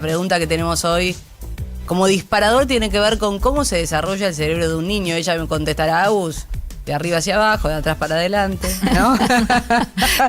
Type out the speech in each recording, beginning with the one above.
pregunta que tenemos hoy, como disparador, tiene que ver con cómo se desarrolla el cerebro de un niño. Ella me contestará, Agus, de arriba hacia abajo, de atrás para adelante, ¿no?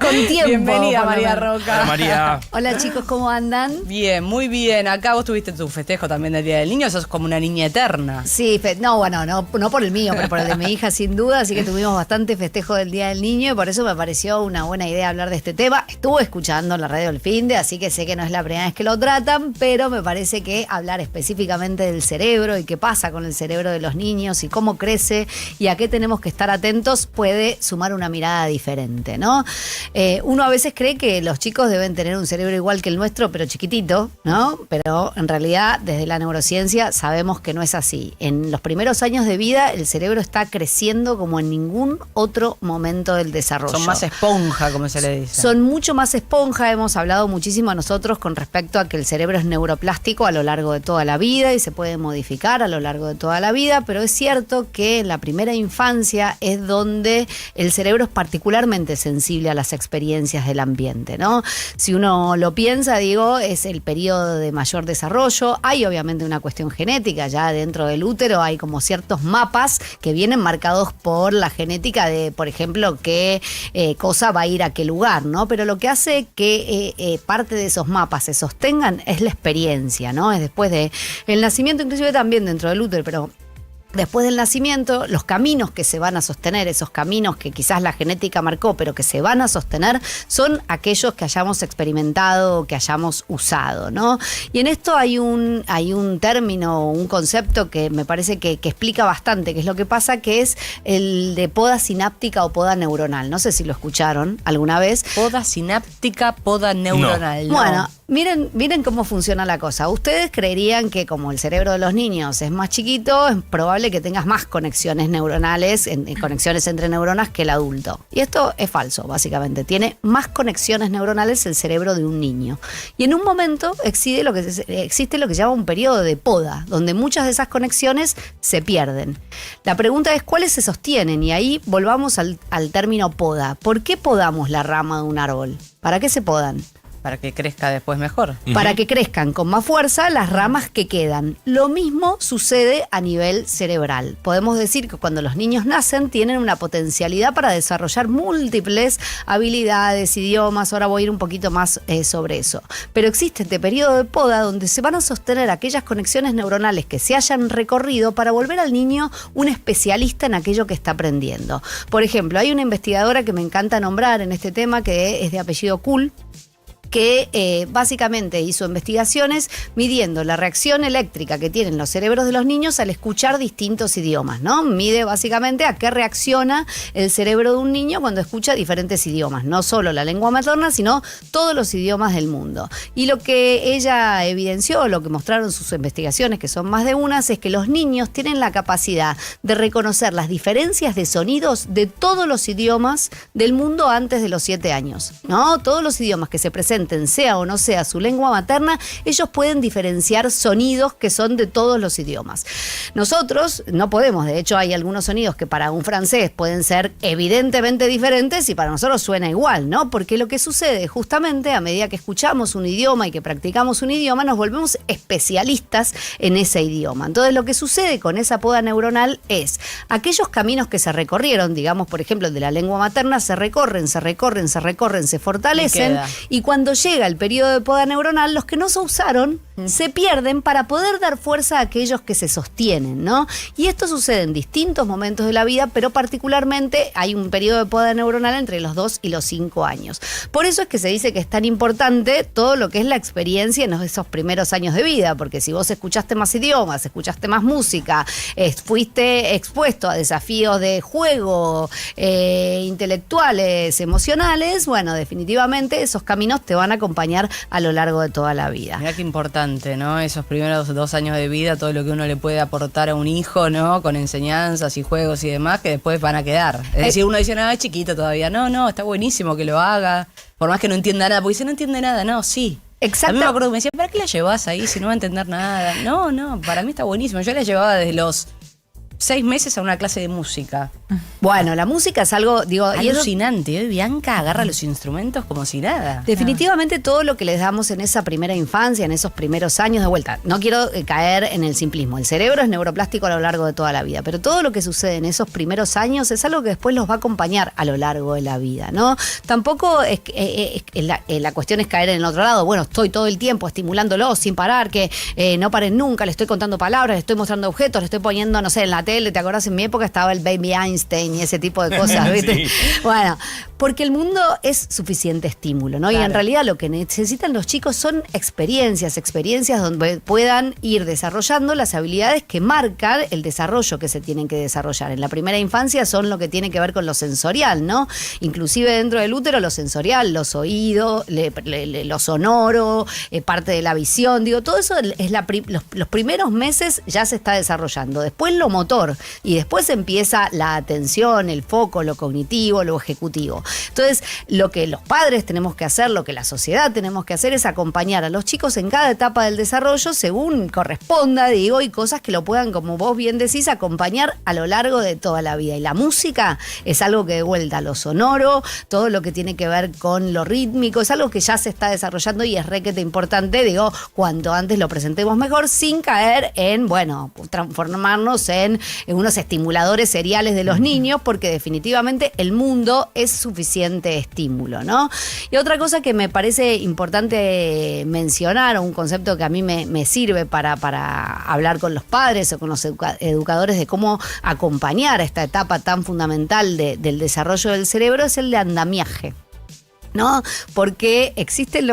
Con tiempo. Bienvenida, María Roca. Hola, María. Hola, chicos, ¿cómo andan? Bien, muy bien. Acá vos tuviste tu festejo también del Día del Niño, sos como una niña eterna. Sí, no por el mío, pero por el de mi hija sin duda, así que tuvimos bastante festejo del Día del Niño y por eso me pareció una buena idea hablar de este tema. Estuve escuchando la radio del Finde, así que sé que no es la primera vez que lo tratan, pero me parece que hablar específicamente del cerebro y qué pasa con el cerebro de los niños y cómo crece y a qué tenemos que estar atentos puede sumar una mirada diferente, ¿no? Uno a veces cree que los chicos deben tener un cerebro igual que el nuestro, pero chiquitito, ¿no? Pero en realidad, desde la neurociencia sabemos que no es así. En los primeros años de vida, el cerebro está creciendo como en ningún otro momento del desarrollo. Son más esponja, como se le dice. Son mucho más esponja. Hemos hablado muchísimo nosotros con respecto a que el cerebro es neuroplástico a lo largo de toda la vida y se puede modificar a lo largo de toda la vida, pero es cierto que en la primera infancia es donde el cerebro es particularmente sensible a las experiencias del ambiente, ¿no? Si uno lo piensa, digo, es el periodo de mayor desarrollo. Hay obviamente una cuestión genética, ya dentro del útero hay como ciertos mapas que vienen marcados por la genética de, por ejemplo, qué cosa va a ir a qué lugar, ¿no? Pero lo que hace que parte de esos mapas se sostengan es la experiencia, ¿no? Es después del nacimiento, inclusive también dentro del útero, pero después del nacimiento, los caminos que se van a sostener, esos caminos que quizás la genética marcó, pero que se van a sostener, son aquellos que hayamos experimentado, que hayamos usado, ¿no? Y en esto hay un término, un concepto que me parece que explica bastante qué es lo que pasa, que es el de poda sináptica o poda neuronal. No sé si lo escucharon alguna vez. Poda sináptica, poda neuronal. No. Bueno, miren cómo funciona la cosa. Ustedes creerían que como el cerebro de los niños es más chiquito, es probable que tengas más conexiones neuronales, conexiones entre neuronas que el adulto. Y esto es falso, básicamente. Tiene más conexiones neuronales el cerebro de un niño. Y en un momento existe lo que se llama un periodo de poda, donde muchas de esas conexiones se pierden. La pregunta es cuáles se sostienen, y ahí volvamos al término poda. ¿Por qué podamos la rama de un árbol? ¿Para qué se podan? Para que crezca después mejor. Para que crezcan con más fuerza las ramas que quedan. Lo mismo sucede a nivel cerebral. Podemos decir que cuando los niños nacen tienen una potencialidad para desarrollar múltiples habilidades, idiomas. Ahora voy a ir un poquito más sobre eso. Pero existe este periodo de poda donde se van a sostener aquellas conexiones neuronales que se hayan recorrido para volver al niño un especialista en aquello que está aprendiendo. Por ejemplo, hay una investigadora que me encanta nombrar en este tema que es de apellido Kuhl, que básicamente hizo investigaciones midiendo la reacción eléctrica que tienen los cerebros de los niños al escuchar distintos idiomas, ¿no? Mide básicamente a qué reacciona el cerebro de un niño cuando escucha diferentes idiomas, no solo la lengua materna, sino todos los idiomas del mundo. Y lo que ella evidenció, lo que mostraron sus investigaciones, que son más de unas, es que los niños tienen la capacidad de reconocer las diferencias de sonidos de todos los idiomas del mundo antes de los 7 años, ¿no? Todos los idiomas que se presentan, sea o no sea su lengua materna, ellos pueden diferenciar sonidos que son de todos los idiomas. Nosotros no podemos, de hecho hay algunos sonidos que para un francés pueden ser evidentemente diferentes y para nosotros suena igual, ¿no? Porque lo que sucede justamente a medida que escuchamos un idioma y que practicamos un idioma, nos volvemos especialistas en ese idioma. Entonces lo que sucede con esa poda neuronal es aquellos caminos que se recorrieron, digamos por ejemplo el de la lengua materna, se recorren, se fortalecen y cuando llega el periodo de poda neuronal, los que no se usaron se pierden para poder dar fuerza a aquellos que se sostienen, ¿no? Y esto sucede en distintos momentos de la vida, pero particularmente hay un periodo de poda neuronal entre los 2 y los 5 años. Por eso es que se dice que es tan importante todo lo que es la experiencia en esos primeros años de vida, porque si vos escuchaste más idiomas, escuchaste más música, fuiste expuesto a desafíos de juego, intelectuales, emocionales, bueno, definitivamente esos caminos te van a acompañar a lo largo de toda la vida. Mirá qué importante, ¿no? Esos primeros 2 años de vida, todo lo que uno le puede aportar a un hijo, ¿no? Con enseñanzas y juegos y demás, que después van a quedar. Es decir, uno dice, no, es chiquito todavía. No, está buenísimo que lo haga. Por más que no entienda nada, porque dice, no entiende nada. No, sí. Exacto. A mí me acuerdo que me decía, ¿para qué la llevas ahí si no va a entender nada? No, para mí está buenísimo. Yo la llevaba desde los 6 meses a una clase de música. Bueno, la música es algo, digo, alucinante. Hoy Bianca agarra los instrumentos como si nada. Definitivamente todo lo que les damos en esa primera infancia, en esos primeros años, de vuelta, no quiero caer en el simplismo. El cerebro es neuroplástico a lo largo de toda la vida, pero todo lo que sucede en esos primeros años es algo que después los va a acompañar a lo largo de la vida, ¿no? Tampoco la cuestión es caer en el otro lado. Bueno, estoy todo el tiempo estimulándolo sin parar, que no paren nunca, le estoy contando palabras, le estoy mostrando objetos, le estoy poniendo, no sé, en la tele. ¿Te acordás? En mi época estaba el Baby Einstein y ese tipo de cosas, ¿viste? Sí. Bueno, porque el mundo es suficiente estímulo, ¿no? Claro. Y en realidad lo que necesitan los chicos son experiencias donde puedan ir desarrollando las habilidades que marcan el desarrollo que se tienen que desarrollar. En la primera infancia son lo que tiene que ver con lo sensorial, ¿no? Inclusive dentro del útero lo sensorial, los oídos, lo sonoro, parte de la visión, digo, todo eso es los primeros meses ya se está desarrollando. Después lo motor y después empieza la atención, el foco, lo cognitivo, lo ejecutivo. Entonces, lo que los padres tenemos que hacer, lo que la sociedad tenemos que hacer es acompañar a los chicos en cada etapa del desarrollo según corresponda, digo, y cosas que lo puedan, como vos bien decís, acompañar a lo largo de toda la vida. Y la música es algo que de vuelta lo sonoro, todo lo que tiene que ver con lo rítmico, es algo que ya se está desarrollando y es requete importante, digo, cuanto antes lo presentemos mejor, sin caer en, bueno, transformarnos en unos estimuladores seriales de los niños, porque definitivamente el mundo es suficiente estímulo, ¿no? Y otra cosa que me parece importante mencionar, un concepto que a mí me sirve para hablar con los padres o con los educadores de cómo acompañar esta etapa tan fundamental del desarrollo del cerebro, es el de andamiaje, ¿no? Porque existen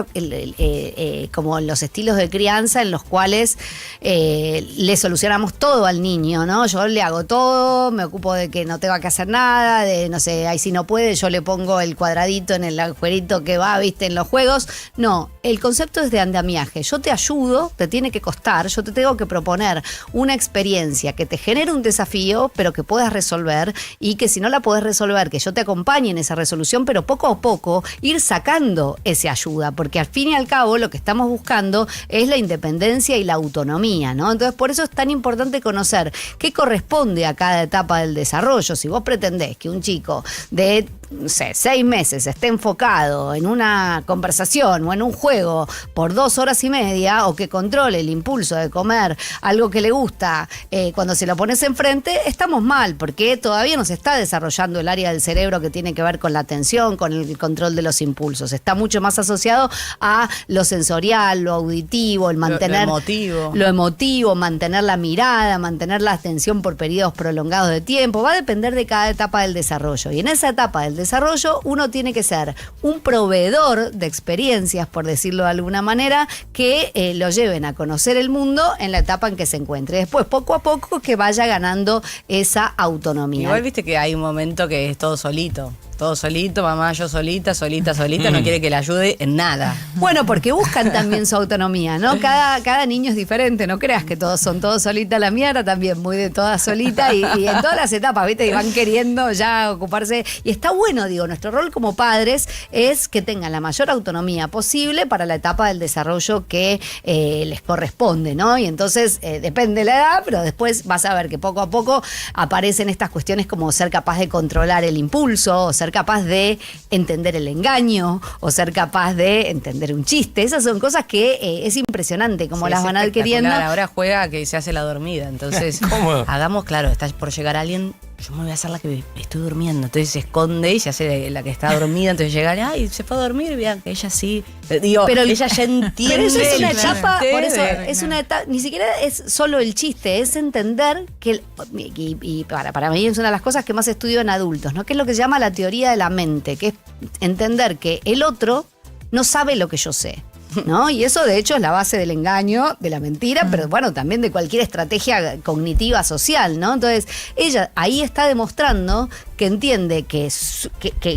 como los estilos de crianza en los cuales le solucionamos todo al niño, ¿no? Yo le hago todo, me ocupo de que no tenga que hacer nada, de, no sé, ahí si no puede, yo le pongo el cuadradito en el agujerito que va, viste, en los juegos. No, el concepto es de andamiaje. Yo te ayudo, te tiene que costar, yo te tengo que proponer una experiencia que te genere un desafío, pero que puedas resolver, y que si no la podés resolver, que yo te acompañe en esa resolución, pero poco a poco ir sacando esa ayuda, porque al fin y al cabo lo que estamos buscando es la independencia y la autonomía, ¿no? Entonces por eso es tan importante conocer qué corresponde a cada etapa del desarrollo. Si vos pretendés que un chico de, no sé, 6 meses esté enfocado en una conversación o en un juego por 2 horas y media, o que controle el impulso de comer algo que le gusta cuando se lo pones enfrente, estamos mal, porque todavía no se está desarrollando el área del cerebro que tiene que ver con la atención, con el control de los impulsos. Está mucho más asociado a lo sensorial, lo auditivo, el mantener lo emotivo, mantener la mirada, mantener la atención por periodos prolongados de tiempo. Va a depender de cada etapa del desarrollo, y en esa etapa del desarrollo uno tiene que ser un proveedor de experiencias, por decirlo de alguna manera, que lo lleven a conocer el mundo en la etapa en que se encuentre. Después, poco a poco, que vaya ganando esa autonomía. Igual viste que hay un momento que es todo solito. Todo solito, mamá, yo solita, no quiere que le ayude en nada. Bueno, porque buscan también su autonomía, ¿no? Cada niño es diferente, no creas que todos son todos solita. La mía era también muy de toda solita y en todas las etapas, ¿viste? Y van queriendo ya ocuparse. Y está bueno, digo, nuestro rol como padres es que tengan la mayor autonomía posible para la etapa del desarrollo que les corresponde, ¿no? Y entonces depende de la edad, pero después vas a ver que poco a poco aparecen estas cuestiones como ser capaz de controlar el impulso, o ser capaz de entender el engaño, o ser capaz de entender un chiste. Esas son cosas que es impresionante cómo sí, las van adquiriendo. Ahora juega que se hace la dormida, entonces hagamos, claro, está por llegar alguien, yo me voy a hacer la que estoy durmiendo, entonces se esconde y se hace la que está dormida, entonces llega, ay, se fue a dormir, vean que ella sí, digo, pero ella ya entiende. Pero eso es una etapa, por eso es una etapa, ni siquiera es solo el chiste, es entender que, y para mí es una de las cosas que más estudio en adultos, ¿no? Que es lo que se llama la teoría de la mente, que es entender que el otro no sabe lo que yo sé, ¿no? Y eso de hecho es la base del engaño, de la mentira, pero bueno, también de cualquier estrategia cognitiva social, ¿no? Entonces ella ahí está demostrando que entiende que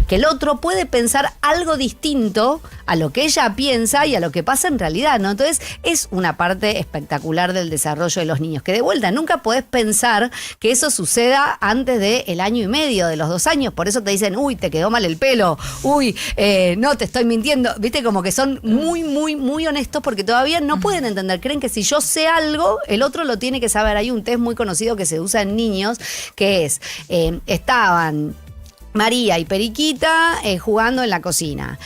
el otro puede pensar algo distinto a lo que ella piensa y a lo que pasa en realidad, ¿no? Entonces es una parte espectacular del desarrollo de los niños, que de vuelta nunca podés pensar que eso suceda antes del año y medio, de los 2 años. Por eso te dicen, uy, te quedó mal el pelo, uy, no, te estoy mintiendo, viste, como que son muy muy, muy honestos porque todavía no pueden entender. Creen que si yo sé algo, el otro lo tiene que saber. Hay un test muy conocido que se usa en niños que es, estaban María y Periquita jugando en la cocina.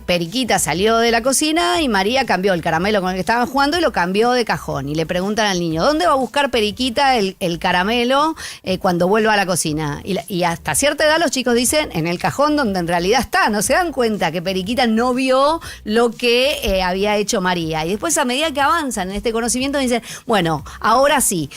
Periquita salió de la cocina y María cambió el caramelo con el que estaban jugando y lo cambió de cajón. Y le preguntan al niño, ¿dónde va a buscar Periquita el caramelo cuando vuelva a la cocina? Y hasta cierta edad los chicos dicen, en el cajón donde en realidad está. No se dan cuenta que Periquita no vio lo que había hecho María. Y después, a medida que avanzan en este conocimiento, dicen, bueno, ahora sí,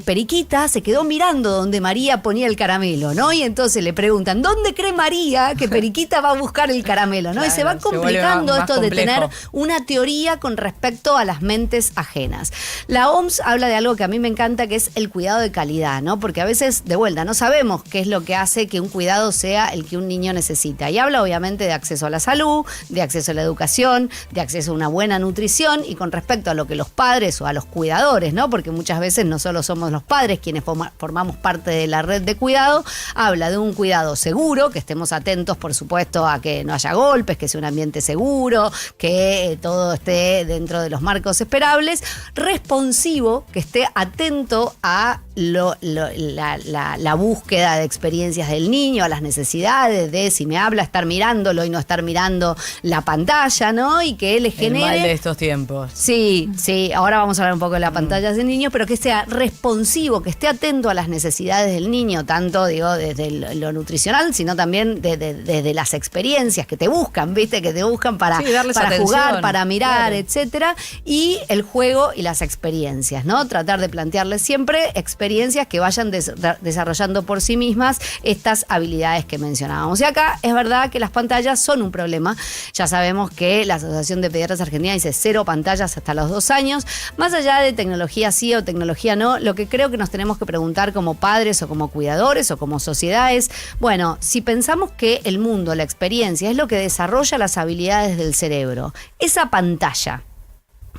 Periquita se quedó mirando donde María ponía el caramelo, ¿no? Y entonces le preguntan, ¿dónde cree María que Periquita va a buscar el caramelo? ¿No? Claro, y se va complicando más esto de complejo. tener una teoría con respecto a las mentes ajenas. La OMS habla de algo que a mí me encanta, que es el cuidado de calidad, ¿no? Porque a veces, de vuelta, no sabemos qué es lo que hace que un cuidado sea el que un niño necesita. Y habla obviamente de acceso a la salud, de acceso a la educación, de acceso a una buena nutrición y con respecto a lo que los padres o a los cuidadores, ¿no? Porque muchas veces no solo somos los padres quienes formamos parte de la red de cuidado, habla de un cuidado seguro, que estemos atentos, por supuesto, a que no haya golpes, que sea un ambiente seguro, que todo esté dentro de los marcos esperables, responsivo, que esté atento a la búsqueda de experiencias del niño, a las necesidades de, si me habla, estar mirándolo y no estar mirando la pantalla, ¿no? Y que le genere... El mal de estos tiempos. Sí, ahora vamos a hablar un poco de las pantallas del niño, pero que sea responsivo, que esté atento a las necesidades del niño, tanto, digo, desde lo nutricional, sino también desde las experiencias que te buscan, ¿viste? Que te buscan para atención, jugar, para mirar, claro, etcétera. Y el juego y las experiencias, ¿no? Tratar de plantearles siempre experiencias que vayan desarrollando por sí mismas estas habilidades que mencionábamos. Y acá es verdad que las pantallas son un problema. Ya sabemos que la Asociación de Pediatras Argentina dice 0 pantallas hasta los 2 años. Más allá de tecnología sí o tecnología no, lo que creo que nos tenemos que preguntar como padres o como cuidadores o como sociedades, bueno, si pensamos que el mundo, la experiencia, es lo que desarrolla las habilidades del cerebro, esa pantalla,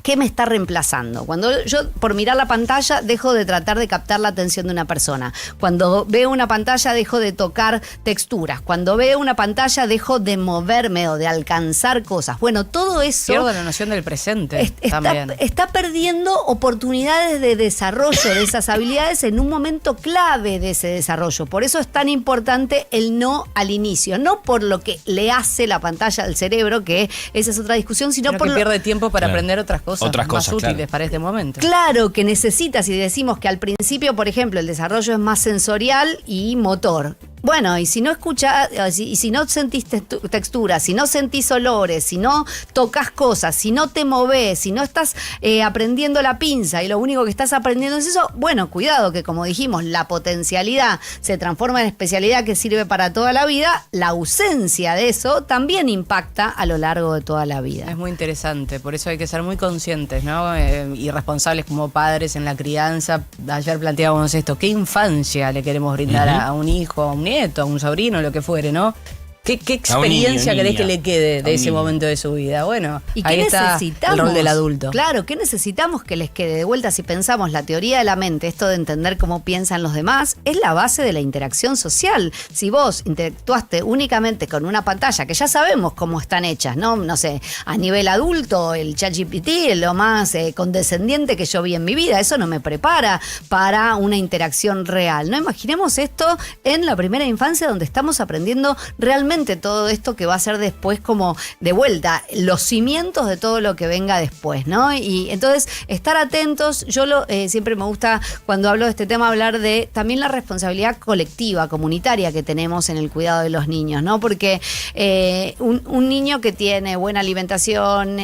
¿qué me está reemplazando? Cuando yo, por mirar la pantalla, dejo de tratar de captar la atención de una persona. Cuando veo una pantalla, dejo de tocar texturas. Cuando veo una pantalla, dejo de moverme o de alcanzar cosas. Bueno, todo eso... Pierdo la noción del presente también. Está perdiendo oportunidades de desarrollo de esas habilidades en un momento clave de ese desarrollo. Por eso es tan importante el no al inicio. No por lo que le hace la pantalla al cerebro, que esa es otra discusión, sino por que pierde tiempo para aprender otras cosas más útiles, claro, para este momento. Claro, que necesitas, y decimos que al principio, por ejemplo, el desarrollo es más sensorial y motor. Bueno, y si no escuchás, y si no sentís texturas, si no sentís olores, si no tocas cosas, si no te movés, si no estás aprendiendo la pinza y lo único que estás aprendiendo es eso, bueno, cuidado, que como dijimos, la potencialidad se transforma en especialidad que sirve para toda la vida. La ausencia de eso también impacta a lo largo de toda la vida. Es muy interesante, por eso hay que ser muy conscientes, ¿no? Y responsables como padres en la crianza. Ayer planteábamos esto, ¿qué infancia le queremos brindar a un hijo, a un nieto, a un sobrino, lo que fuere, ¿no? ¿Qué experiencia querés que le quede de ese momento de su vida? Bueno, ¿y ahí qué está necesitamos? El rol del adulto. Claro, ¿qué necesitamos que les quede? De vuelta, si pensamos la teoría de la mente, esto de entender cómo piensan los demás, es la base de la interacción social. Si vos interactuaste únicamente con una pantalla, que ya sabemos cómo están hechas, ¿no? No sé, a nivel adulto, el ChatGPT es lo más condescendiente que yo vi en mi vida. Eso no me prepara para una interacción real, ¿no? Imaginemos esto en la primera infancia, donde estamos aprendiendo realmente todo esto que va a ser después, como de vuelta, los cimientos de todo lo que venga después, ¿no? Y entonces, estar atentos. Yo siempre me gusta, cuando hablo de este tema, hablar de también la responsabilidad colectiva, comunitaria que tenemos en el cuidado de los niños, ¿no? Porque un niño que tiene buena alimentación,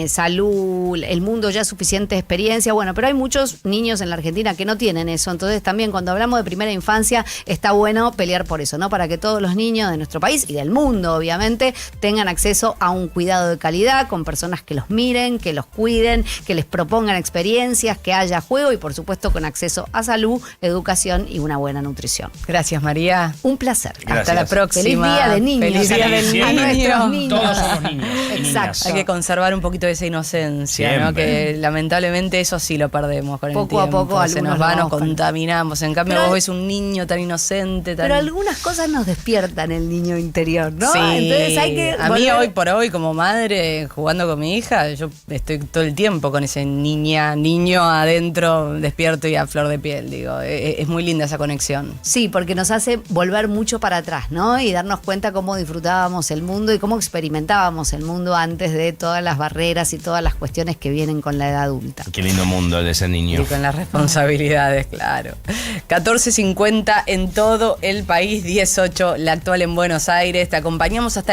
salud, el mundo ya es suficiente experiencia, bueno, pero hay muchos niños en la Argentina que no tienen eso. Entonces, también cuando hablamos de primera infancia, está bueno pelear por eso, ¿no? Para que todos los niños de nuestro país y del mundo, obviamente, tengan acceso a un cuidado de calidad, con personas que los miren, que los cuiden, que les propongan experiencias, que haya juego y, por supuesto, con acceso a salud, educación y una buena nutrición. Gracias, María. Un placer. Gracias. Hasta la próxima. Feliz Día de Niños. Feliz Día del a nuestros niños. Todos somos niños y Exacto. niñas. Hay que conservar un poquito de esa inocencia, ¿no? Siempre. Que lamentablemente eso sí lo perdemos con Poco el a tiempo. poco Se nos algunos va, lo nos vamos contaminamos. En cambio, Pero vos ves un niño tan inocente, tan... Pero algunas cosas nos despiertan el niño interior. interior, ¿no? Sí, Entonces hay que a mí hoy por hoy como madre jugando con mi hija, yo estoy todo el tiempo con ese niño adentro despierto y a flor de piel, digo, es muy linda esa conexión. Sí, porque nos hace volver mucho para atrás, ¿no? Y darnos cuenta cómo disfrutábamos el mundo y cómo experimentábamos el mundo antes de todas las barreras y todas las cuestiones que vienen con la edad adulta. Qué lindo mundo el de ser niño. Y con las responsabilidades, claro. 14:50 en todo el país, 18 la actual en Buenos Aires. Te acompañamos hasta la